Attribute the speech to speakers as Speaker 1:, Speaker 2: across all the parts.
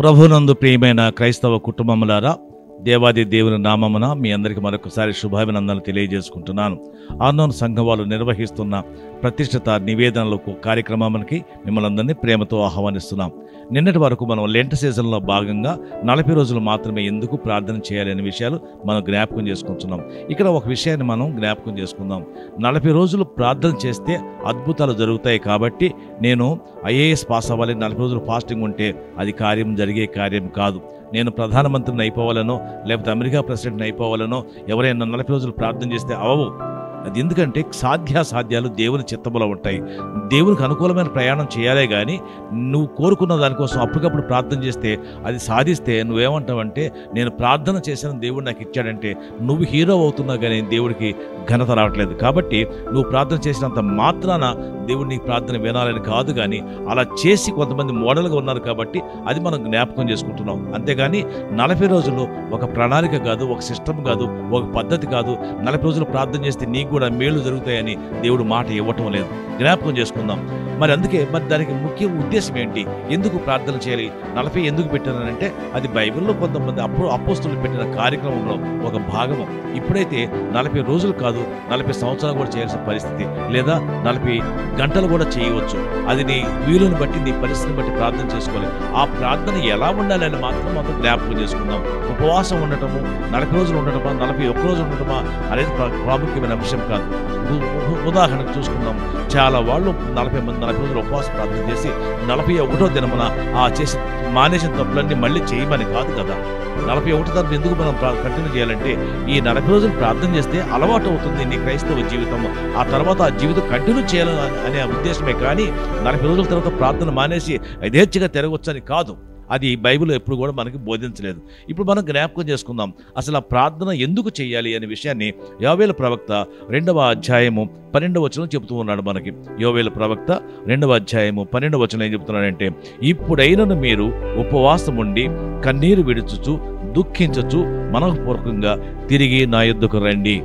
Speaker 1: ప్రభునందు ప్రియమైన క్రైస్తవ కుటుంబములారా, దేవాది దేవుని నామమున మీ అందరికీ మరొకసారి శుభాభినందనలు తెలియజేసుకుంటున్నాను. ఆర్నోన్ సంఘం వాళ్ళు నిర్వహిస్తున్న ప్రతిష్ఠిత నివేదనలకు కార్యక్రమానికి మిమ్మల్ని అందరినీ ప్రేమతో ఆహ్వానిస్తున్నాం. నిన్నటి వరకు మనం లెంట్ సీజన్లో భాగంగా 40 రోజులు మాత్రమే ఎందుకు ప్రార్థన చేయాలి అనే విషయాలు మనం జ్ఞాపకం చేసుకుంటున్నాం. ఇక్కడ ఒక విషయాన్ని మనం జ్ఞాపకం చేసుకుందాం. 40 రోజులు ప్రార్థన చేస్తే అద్భుతాలు జరుగుతాయి. కాబట్టి నేను IAS పాస్ అవ్వాలి, 40 రోజులు ఫాస్టింగ్ ఉంటే అది జరిగే కార్యం కాదు. నేను ప్రధానమంత్రిని అయిపోవాలనో లేకపోతే అమెరికా ప్రెసిడెంట్ని అయిపోవాలనో ఎవరైనా 40 రోజులు ప్రార్థన చేస్తే అవ్వవు. అది ఎందుకంటే సాధ్యాసాధ్యాలు దేవుని చిత్తములో ఉంటాయి. దేవునికి అనుకూలమైన ప్రయాణం చేయాలే కానీ నువ్వు కోరుకున్న దానికోసం అప్పటికప్పుడు ప్రార్థన చేస్తే అది సాధిస్తే నువ్వేమంటావంటే నేను ప్రార్థన చేసిన దేవుడు నాకు ఇచ్చాడంటే నువ్వు హీరో అవుతున్నావు, కానీ దేవుడికి ఘనత రావట్లేదు. కాబట్టి నువ్వు ప్రార్థన చేసినంత మాత్రాన దేవుడు నీ ప్రార్థన వినాలని కాదు, కానీ అలా చేసి కొంతమంది మోడల్గా ఉన్నారు కాబట్టి అది మనం జ్ఞాపకం చేసుకుంటున్నాం. అంతేగాని 40 రోజులు ఒక ప్రణాళిక కాదు, ఒక సిస్టమ్ కాదు, ఒక పద్ధతి కాదు. 40 రోజులు ప్రార్థన చేస్తే నీకు కూడా మేలు జరుగుతాయని దేవుడు మాట ఇవ్వటం లేదు. జ్ఞాపకం చేసుకుందాం. అందుకే దానికి ముఖ్య ఉద్దేశం ఏంటి? ఎందుకు ప్రార్థన చేయాలి? 40 ఎందుకు పెట్టానంటే అది బైబిల్లో కొంతమంది అపోస్తులు పెట్టిన కార్యక్రమంలో ఒక భాగము. ఇప్పుడైతే 40 రోజులు కాదు, 40 సంవత్సరాలు కూడా చేయాల్సిన పరిస్థితి, లేదా 40 గంటలు కూడా చేయవచ్చు. అది నీ వీలుని బట్టి, నీ పరిస్థితిని బట్టి ప్రార్థన చేసుకోవాలి. ఆ ప్రార్థన ఎలా ఉండాలి అని మాత్రం జ్ఞాపకం చేసుకుందాం. ఉపవాసం ఉండటము, 40 రోజులు ఉండటమా, 41 రోజులు ఉండటమా అనేది ప్రాముఖ్యమైన అంశం కాదు. ఉదాహరణకు చూసుకుందాం. చాలా వాళ్ళు 40 రోజులు ఉపవాస ప్రార్థన చేసి 41వ దినమున ఆ చేసి మానేసిన తప్పులన్నీ మళ్ళీ చేయమని కాదు కదా. 41 తరపు ఎందుకు మనం కంటిన్యూ చేయాలంటే ఈ 40 రోజులు ప్రార్థన చేస్తే అలవాటు అవుతుంది నీ క్రైస్తవ జీవితం. ఆ తర్వాత ఆ జీవితం కంటిన్యూ చేయాలని అనే ఉద్దేశమే కానీ 40 రోజుల తర్వాత ప్రార్థన మానేసి యథేచ్ఛగా తిరగవచ్చని కాదు. అది బైబిల్ ఎప్పుడు కూడా మనకి బోధించలేదు. ఇప్పుడు మనం జ్ఞాపకం చేసుకుందాం అసలు ఆ ప్రార్థన ఎందుకు చేయాలి అనే విషయాన్ని యోవేలు ప్రవక్త 2వ అధ్యాయము 12వ వచనం చెబుతూ ఉన్నాడు మనకి. యోవేలు ప్రవక్త 2వ అధ్యాయము 12వ వచనం ఏం చెబుతున్నాడంటే, ఇప్పుడైనను మీరు ఉపవాసం ఉండి కన్నీరు విడుచుచు దుఃఖించచ్చు మనఃపూర్వకంగా తిరిగి నా యొద్దకు రండి.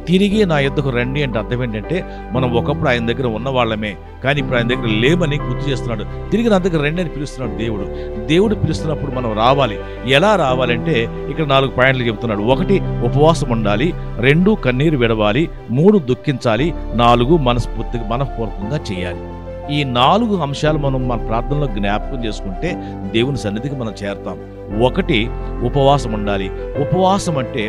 Speaker 1: తిరిగి నా యొద్దకు రండి అంటే అర్థం ఏంటంటే మనం ఒకప్పుడు ఆయన దగ్గర ఉన్న వాళ్ళమే, కానీ ఇప్పుడు ఆయన దగ్గర లేమని గుర్తు చేస్తున్నాడు. తిరిగి నా దగ్గర రండి అని పిలుస్తున్నాడు దేవుడు. దేవుడు పిలుస్తున్నప్పుడు మనం రావాలి. ఎలా రావాలంటే ఇక్కడ 4 పాయింట్లు చెబుతున్నాడు. 1 ఉపవాసం ఉండాలి, 2 కన్నీరు విడవాలి, 3 దుఃఖించాలి, 4 మనఃపూర్వకంగా చేయాలి. ఈ 4 అంశాలు మనం మన ప్రార్థనలో జ్ఞాపకం చేసుకుంటే దేవుని సన్నిధికి మనం చేరతాం. 1 ఉపవాసం ఉండాలి. ఉపవాసం అంటే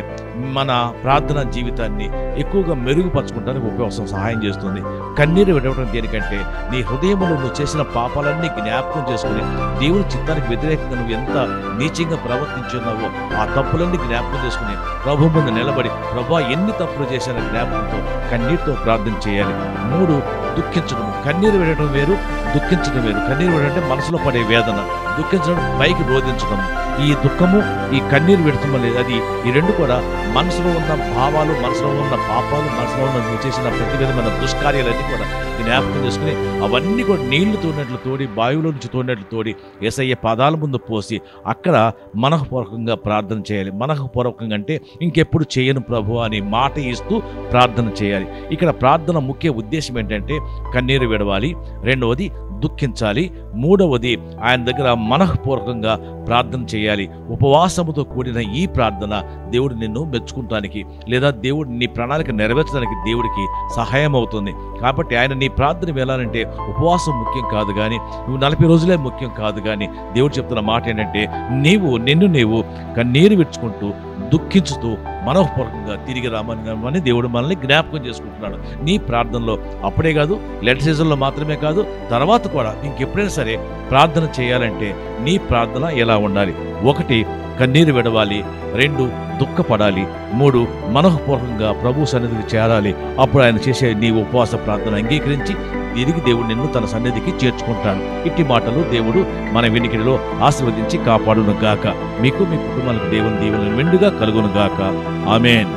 Speaker 1: మన ప్రార్థన జీవితాన్ని ఎక్కువగా మెరుగుపరచుకుంటానికి ఉపవాసం సహాయం చేస్తుంది. కన్నీరు విడవడం దేనికంటే నీ హృదయంలో నువ్వు చేసిన పాపాలన్నీ జ్ఞాపకం చేసుకుని దేవుని చిత్తానికి వ్యతిరేకంగా నువ్వు ఎంత నీచంగా ప్రవర్తించున్నావో ఆ తప్పులన్నీ జ్ఞాపకం చేసుకుని ప్రభు ముందు నిలబడి ప్రభా ఎన్ని తప్పులు చేశానని జ్ఞాపకంతో కన్నీరుతో ప్రార్థన చేయాలి. 3 దుఃఖించడం. కన్నీరు విడటం వేరు, దుఃఖించడం వేరు. కన్నీరు విడటం అంటే మనసులో పడే వేదన, దుఃఖించడం పైకి రోధించడం. ఈ దుఃఖము, ఈ కన్నీరు విడటం అనేది అది ఈ 2 కూడా మనసులో ఉన్న భావాలు, మనసులో ఉన్న పాపాలు, మనసులో ఉన్న నువ్వు చేసిన ప్రతి విధమైన దుష్కార్యాలన్నీ కూడా జ్ఞాపకం చేసుకుని అవన్నీ కూడా నీళ్లు తోడినట్లు తోడి, బావిలో నుంచి తోడినట్లు తోడి యేసయ్య పాదాల ముందు పోసి అక్కడ మనఃపూర్వకంగా ప్రార్థన చేయాలి. మనఃపూర్వకంగా అంటే ఇంకెప్పుడు చేయను ప్రభు అని మాట ఇస్తూ ప్రార్థన చేయాలి. ఇక్కడ ప్రార్థన ముఖ్య ఉద్దేశం ఏంటంటే కన్నీరు విడవాలి, 2వది దుఃఖించాలి, 3వది ఆయన దగ్గర మనఃపూర్వకంగా ప్రార్థన చేయాలి. ఉపవాసముతో కూడిన ఈ ప్రార్థన దేవుడు నిన్ను మెచ్చుకుంటానికి లేదా దేవుడు నీ ప్రణాళిక నెరవేర్చడానికి దేవుడికి సహాయం అవుతుంది. కాబట్టి ఆయన నీ ప్రార్థన వెళ్ళాలంటే ఉపవాసం ముఖ్యం కాదు, కానీ నువ్వు 40 రోజులే ముఖ్యం కాదు. కానీ దేవుడు చెప్తున్న మాట ఏంటంటే నిన్ను కన్నీరు విడుచుకుంటూ దుఃఖించుతూ మనఃపూర్వకంగా తిరిగి రామని దేవుడు మనల్ని జ్ఞాపకం చేసుకుంటున్నాడు. నీ ప్రార్థనలో అప్పుడే కాదు, లెట్ సీజన్లో మాత్రమే కాదు, తర్వాత కూడా ఇంకెప్పుడైనా సరే ప్రార్థన చేయాలంటే నీ ప్రార్థన ఎలా ఉండాలి? 1 కన్నీరు విడవాలి, 2 దుఃఖపడాలి, 3 మనఃపూర్వకంగా ప్రభు సన్నిధికి చేరాలి. అప్పుడు ఆయన చేసే నీ ఉపవాస ప్రార్థన అంగీకరించి తిరిగి దేవుడు నిన్ను తన సన్నిధికి చేర్చుకుంటాడు. ఇట్టి మాటలు దేవుడు మన వినికిడిలో ఆశీర్వదించి కాపాడును గాక. మీకు మీ కుటుంబాలకు దేవుని దీవెనలు మెండుగా కలుగును గాక. ఆమేన్.